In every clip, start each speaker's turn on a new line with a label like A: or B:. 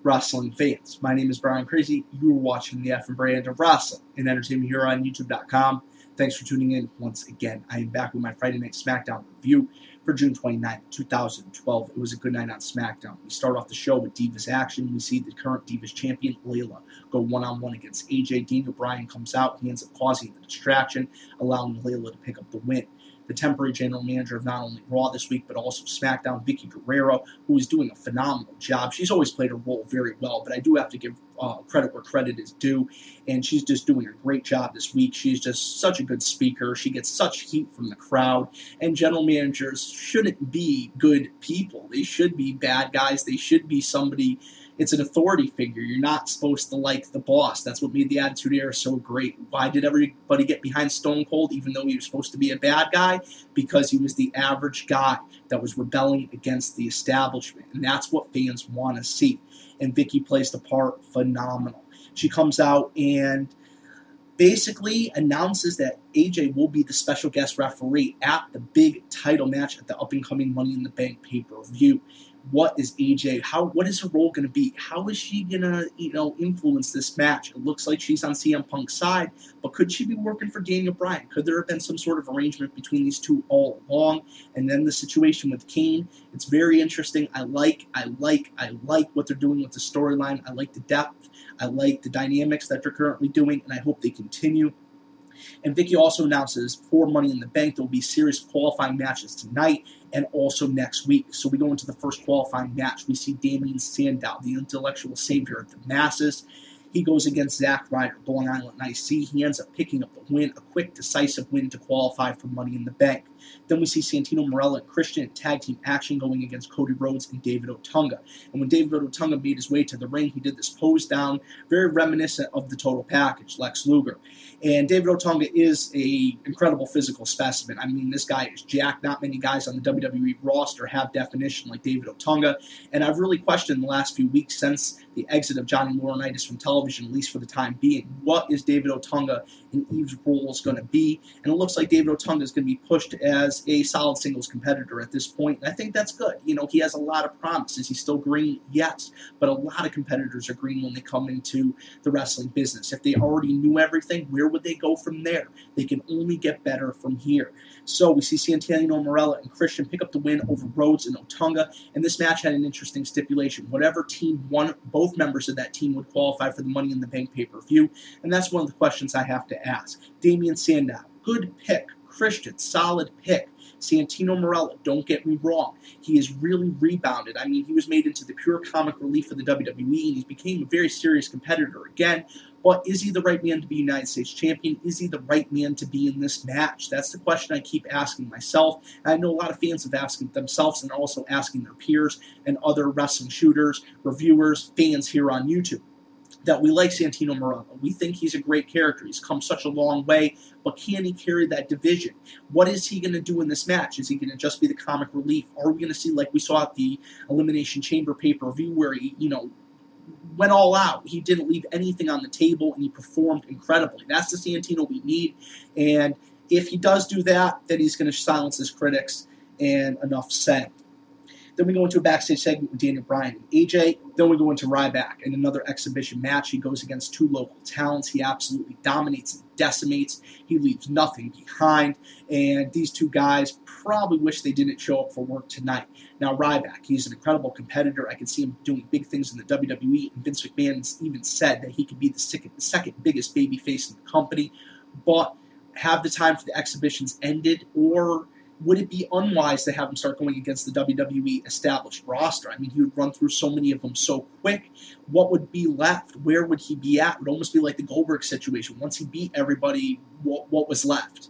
A: wrestling fans? My name is Brian Crazy. You are watching the F and brand of wrestling and entertainment here on YouTube.com. Thanks for tuning in once again. I am back with my Friday Night Smackdown review for June 29th, 2012. It was a good night on SmackDown. We start off the show with Divas action. We see the current Divas champion, Layla, go one-on-one against AJ. Daniel Bryan comes out. He ends up causing the distraction, allowing Layla to pick up the win. The temporary general manager of not only Raw this week, but also SmackDown, Vicky Guerrero, who is doing a phenomenal job. She's always played her role very well, but I do have to give credit where credit is due, and she's just doing a great job this week. She's just such a good speaker. She gets such heat from the crowd, and general managers shouldn't be good people. They should be bad guys. They should be somebody. It's an authority figure. You're not supposed to like the boss. That's what made the Attitude Era so great. Why did everybody get behind Stone Cold, even though he was supposed to be a bad guy? Because he was the average guy that was rebelling against the establishment. And that's what fans want to see. And Vicky plays the part phenomenal. She comes out and basically announces that AJ will be the special guest referee at the big title match at the up-and-coming Money in the Bank pay-per-view. What is AJ? What is her role going to be? How is she going to, influence this match? It looks like she's on CM Punk's side, but could she be working for Daniel Bryan? Could there have been some sort of arrangement between these two all along? And then the situation with Kane, it's very interesting. I like what they're doing with the storyline. I like the depth. I like the dynamics that they're currently doing, and I hope they continue. And Vicky also announces for Money in the Bank there will be series of qualifying matches tonight and also next week. So we go into the first qualifying match. We see Damien Sandow, the intellectual savior of the masses. He goes against Zack Ryder, Long Island IC. He ends up picking up the win, a quick, decisive win to qualify for Money in the Bank. Then we see Santino Marella and Christian in tag team action going against Cody Rhodes and David Otunga. And when David Otunga made his way to the ring, he did this pose down, very reminiscent of the Total Package, Lex Luger. And David Otunga is an incredible physical specimen. I mean, this guy is jacked. Not many guys on the WWE roster have definition like David Otunga. And I've really questioned the last few weeks since the exit of Johnny Laurinaitis from television, at least for the time being, what is David Otunga and Eve's role is going to be. And it looks like David Otunga is going to be pushed as a solid singles competitor at this point. And I think that's good. He has a lot of promise. Is he still green? Yes. But a lot of competitors are green when they come into the wrestling business. If they already knew everything, where would they go from there? They can only get better from here. So we see Santino Marella and Christian pick up the win over Rhodes and Otunga. And this match had an interesting stipulation. Whatever team won, both members of that team would qualify for the Money in the Bank pay-per-view. And that's one of the questions I have to ask. Damien Sandow, good pick. Christian, solid pick. Santino Marella, don't get me wrong, he has really rebounded. I mean, he was made into the pure comic relief of the WWE, and he became a very serious competitor again. But is he the right man to be United States champion? Is he the right man to be in this match? That's the question I keep asking myself. And I know a lot of fans have asked it themselves and also asking their peers and other wrestling shooters, reviewers, fans here on YouTube. That we like Santino Marella. We think he's a great character. He's come such a long way, but can he carry that division? What is he going to do in this match? Is he going to just be the comic relief? Are we going to see, like we saw at the Elimination Chamber pay-per-view, where he, went all out? He didn't leave anything on the table, and he performed incredibly. That's the Santino we need, and if he does do that, then he's going to silence his critics, and enough said. Then we go into a backstage segment with Daniel Bryan and AJ. Then we go into Ryback in another exhibition match. He goes against two local talents. He absolutely dominates and decimates. He leaves nothing behind. And these two guys probably wish they didn't show up for work tonight. Now, Ryback, he's an incredible competitor. I can see him doing big things in the WWE. And Vince McMahon even said that he could be the second biggest babyface in the company. But have the time for the exhibitions ended, or would it be unwise to have him start going against the WWE established roster? I mean, he would run through so many of them so quick. What would be left? Where would he be at? It would almost be like the Goldberg situation. Once he beat everybody, what was left?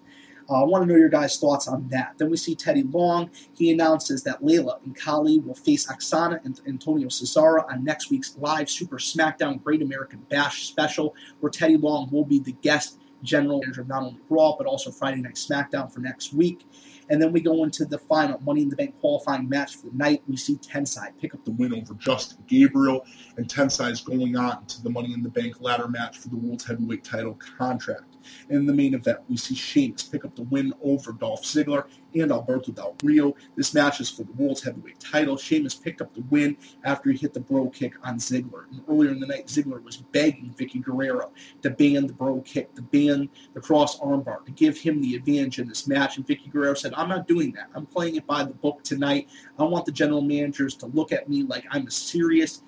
A: I want to know your guys' thoughts on that. Then we see Teddy Long. He announces that Layla and Kali will face Oksana and Antonio Cesaro on next week's live Super Smackdown Great American Bash special, where Teddy Long will be the guest general manager of not only Raw, but also Friday Night Smackdown for next week. And then we go into the final Money in the Bank qualifying match for the night. We see Tensai pick up the win over Justin Gabriel, and Tensai is going on to the Money in the Bank ladder match for the World Heavyweight title contract. In the main event, we see Sheamus pick up the win over Dolph Ziggler and Alberto Del Rio. This match is for the World Heavyweight title. Sheamus picked up the win after he hit the bro kick on Ziggler. And earlier in the night, Ziggler was begging Vicky Guerrero to ban the bro kick, to ban the cross armbar, to give him the advantage in this match. And Vicky Guerrero said, I'm not doing that. I'm playing it by the book tonight. I want the general managers to look at me like I'm a serious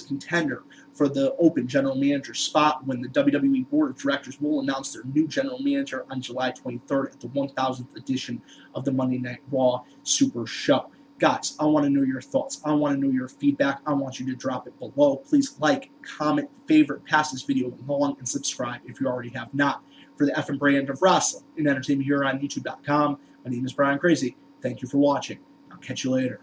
A: contender for the open general manager spot when the WWE Board of Directors will announce their new general manager on July 23rd at the 1000th edition of the Monday Night Raw Super Show. Guys, I want to know your thoughts. I want to know your feedback. I want you to drop it below. Please like, comment, favorite, pass this video along, and subscribe if you already have not. For the effing brand of wrestling and entertainment here on YouTube.com, my name is Brian Crazy. Thank you for watching. I'll catch you later.